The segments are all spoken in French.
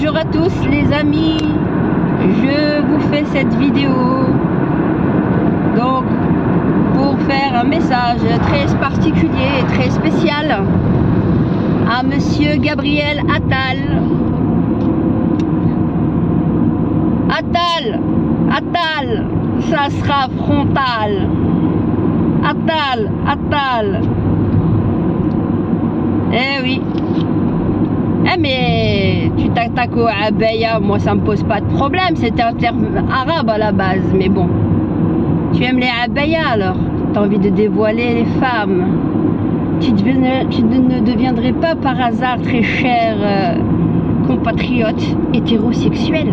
Bonjour à tous les amis, je vous fais cette vidéo donc pour faire un message très particulier et très spécial à monsieur Gabriel Attal. Attal, ça sera frontal. Attal. Eh oui. Eh mais tu t'attaques au abaya, moi ça me pose pas de problème, c'est un terme arabe à la base, mais bon. Tu aimes les abayas alors, t'as envie de dévoiler les femmes. Tu ne deviendrais pas par hasard, très cher compatriote hétérosexuel.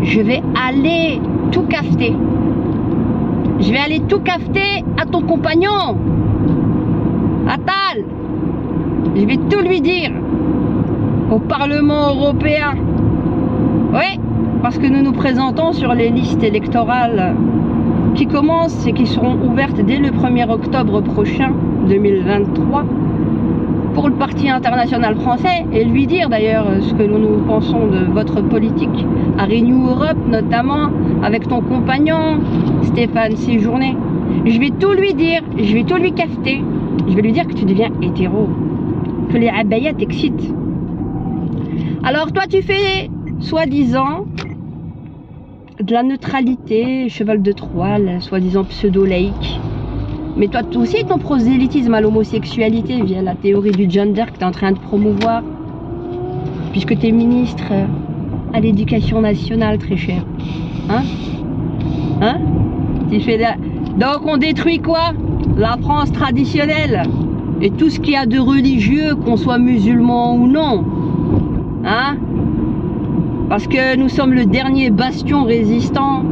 Je vais aller tout cafeter. Je vais aller tout cafeter à ton compagnon. Attal. Je vais tout lui dire. Au Parlement européen. Oui, parce que nous nous présentons sur les listes électorales qui commencent et qui seront ouvertes dès le 1er octobre prochain, 2023, pour le Parti international français, et lui dire d'ailleurs ce que nous pensons de votre politique à Renew Europe, notamment avec ton compagnon Stéphane Séjourné. Je vais tout lui dire, je vais tout lui cafeter, je vais lui dire que tu deviens hétéro, que les abayas t'excitent. Alors toi tu fais soi-disant de la neutralité, cheval de Troie, soi-disant pseudo-laïque. Mais toi aussi ton prosélytisme à l'homosexualité via la théorie du gender que tu es en train de promouvoir, puisque tu es ministre à l'éducation nationale, très cher. Hein tu fais la... Donc on détruit quoi? La France traditionnelle et tout ce qu'il y a de religieux, qu'on soit musulman ou non. Hein? Parce que nous sommes le dernier bastion résistant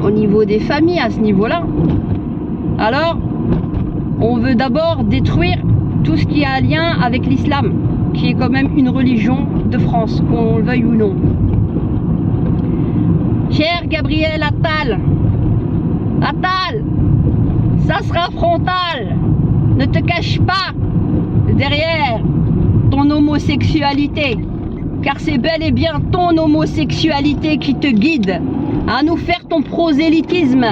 au niveau des familles à ce niveau-là. Alors, on veut d'abord détruire tout ce qui a un lien avec l'islam, qui est quand même une religion de France, qu'on le veuille ou non. Cher Gabriel Attal, ça sera frontal. Ne te cache pas derrière ton homosexualité, car c'est bel et bien ton homosexualité qui te guide à nous faire ton prosélytisme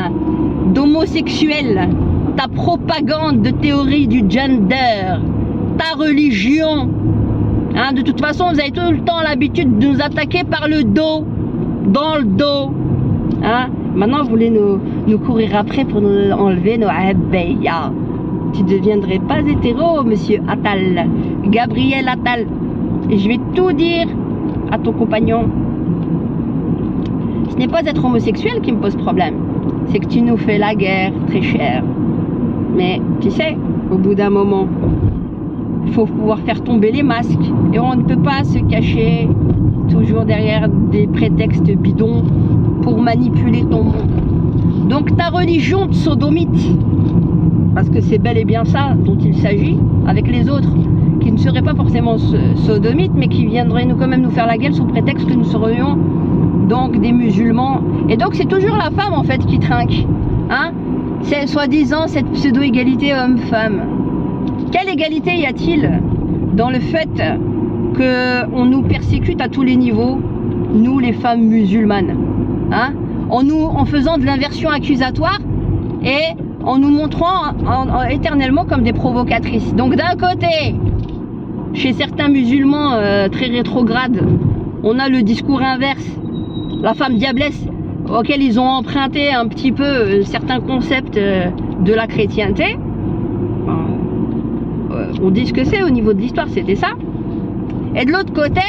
d'homosexuel, ta propagande de théorie du gender, ta religion. Hein, de toute façon, vous avez tout le temps l'habitude de nous attaquer par le dos, dans le dos. Hein, maintenant, vous voulez nous courir après pour nous enlever nos abayas. Tu ne deviendrais pas hétéro, monsieur Attal, Gabriel Attal. Et je vais tout dire à ton compagnon. Ce n'est pas être homosexuel qui me pose problème, c'est que tu nous fais la guerre, très cher. Mais tu sais, au bout d'un moment, il faut pouvoir faire tomber les masques. Et on ne peut pas se cacher toujours derrière des prétextes bidons pour manipuler ton monde. Donc ta religion de sodomite, parce que c'est bel et bien ça dont il s'agit, avec les autres qui ne seraient pas forcément sodomites, mais qui viendraient quand même nous faire la gueule sous prétexte que nous serions donc des musulmans. Et donc c'est toujours la femme en fait qui trinque. Hein, c'est soi-disant cette pseudo-égalité homme-femme. Quelle égalité y a-t-il dans le fait qu'on nous persécute à tous les niveaux, nous les femmes musulmanes, hein, en faisant de l'inversion accusatoire et en nous montrant éternellement comme des provocatrices. Donc d'un côté, chez certains musulmans très rétrogrades, on a le discours inverse, la femme diablesse, auquel ils ont emprunté un petit peu certains concepts de la chrétienté. On dit ce que c'est au niveau de l'histoire, c'était ça. Et de l'autre côté,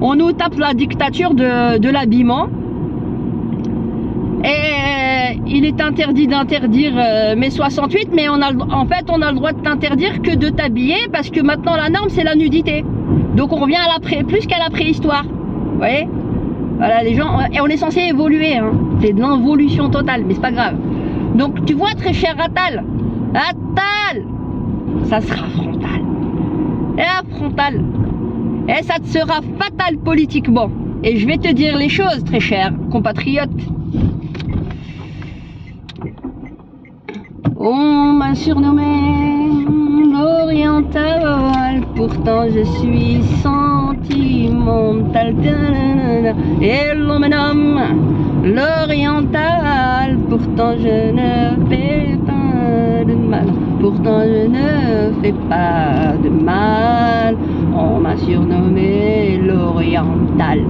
on nous tape la dictature de l'habillement. Et il est interdit d'interdire mai 68, mais en fait on a le droit de t'interdire que de t'habiller, parce que maintenant la norme c'est la nudité. Donc on revient à plus qu'à la préhistoire. Vous voyez? Voilà, les gens, et on est censé évoluer, hein. C'est de l'involution totale, mais c'est pas grave. Donc tu vois, très cher Attal, ça sera frontal. Et frontal. Et ça te sera fatal politiquement. Et je vais te dire les choses, très cher compatriote. On m'a surnommé oriental, pourtant je suis sentimental. Et l'on me nomme l'oriental, pourtant je ne fais pas de mal. Pourtant je ne fais pas de mal. On m'a surnommé l'oriental.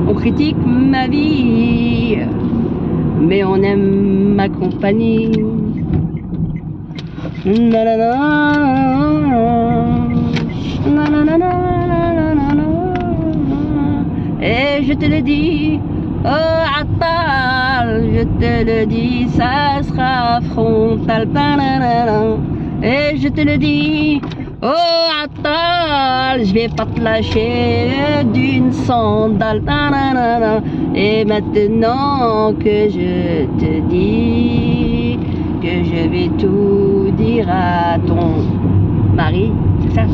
On critique ma vie, mais on aime ma compagnie. Et je te le dis, oh Attal, je te le dis, ça sera frontal. Et je te le dis, oh Attal, je vais pas te lâcher d'une sandale. Et maintenant que je te dis que je vais tout dire à ton mari, c'est ça?